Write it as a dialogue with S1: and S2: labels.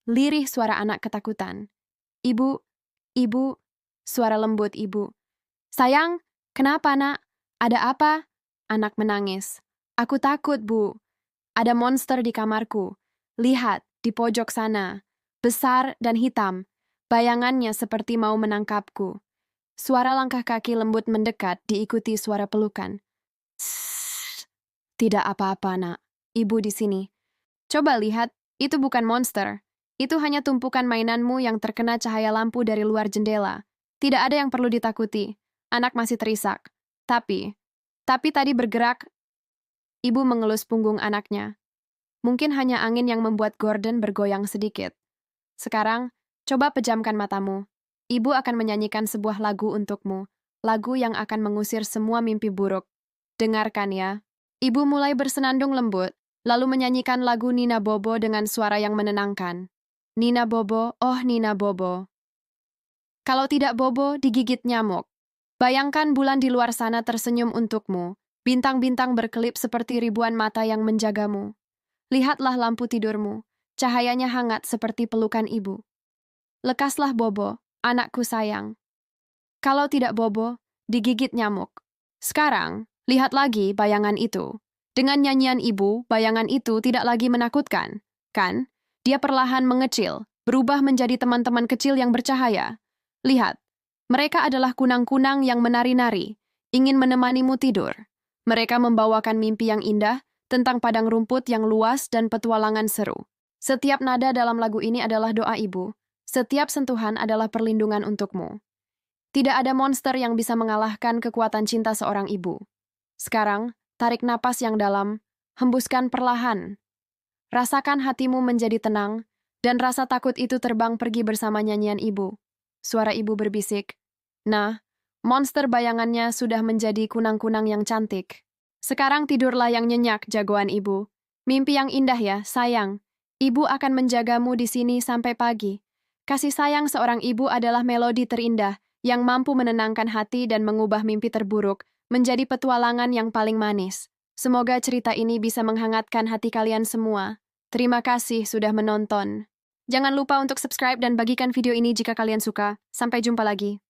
S1: Lirih suara anak ketakutan. Ibu, ibu, suara lembut ibu. Sayang, kenapa nak? Ada apa? Anak menangis. Aku takut, Bu. Ada monster di kamarku. Lihat, di pojok sana. Besar dan hitam. Bayangannya seperti mau menangkapku. Suara langkah kaki lembut mendekat diikuti suara pelukan. Sssst. Tidak apa-apa, nak. Ibu di sini. Coba lihat, itu bukan monster. Itu hanya tumpukan mainanmu yang terkena cahaya lampu dari luar jendela. Tidak ada yang perlu ditakuti. Anak masih terisak. Tapi tadi bergerak. Ibu mengelus punggung anaknya. Mungkin hanya angin yang membuat Gordon bergoyang sedikit. Sekarang, coba pejamkan matamu. Ibu akan menyanyikan sebuah lagu untukmu. Lagu yang akan mengusir semua mimpi buruk. Dengarkan ya. Ibu mulai bersenandung lembut, lalu menyanyikan lagu Nina Bobo dengan suara yang menenangkan. Nina Bobo, oh Nina Bobo. Kalau tidak bobo, digigit nyamuk. Bayangkan bulan di luar sana tersenyum untukmu. Bintang-bintang berkelip seperti ribuan mata yang menjagamu. Lihatlah lampu tidurmu. Cahayanya hangat seperti pelukan ibu. Lekaslah bobo, anakku sayang. Kalau tidak bobo, digigit nyamuk. Sekarang, lihat lagi bayangan itu. Dengan nyanyian ibu, bayangan itu tidak lagi menakutkan. Kan? Dia perlahan mengecil, berubah menjadi teman-teman kecil yang bercahaya. Lihat, mereka adalah kunang-kunang yang menari-nari, ingin menemanimu tidur. Mereka membawakan mimpi yang indah tentang padang rumput yang luas dan petualangan seru. Setiap nada dalam lagu ini adalah doa ibu. Setiap sentuhan adalah perlindungan untukmu. Tidak ada monster yang bisa mengalahkan kekuatan cinta seorang ibu. Sekarang, tarik napas yang dalam, hembuskan perlahan. Rasakan hatimu menjadi tenang, dan rasa takut itu terbang pergi bersama nyanyian ibu. Suara ibu berbisik, "Nah, monster bayangannya sudah menjadi kunang-kunang yang cantik. Sekarang tidurlah yang nyenyak, jagoan ibu. Mimpi yang indah ya, sayang. Ibu akan menjagamu di sini sampai pagi." Kasih sayang seorang ibu adalah melodi terindah yang mampu menenangkan hati dan mengubah mimpi terburuk menjadi petualangan yang paling manis. Semoga cerita ini bisa menghangatkan hati kalian semua. Terima kasih sudah menonton. Jangan lupa untuk subscribe dan bagikan video ini jika kalian suka. Sampai jumpa lagi.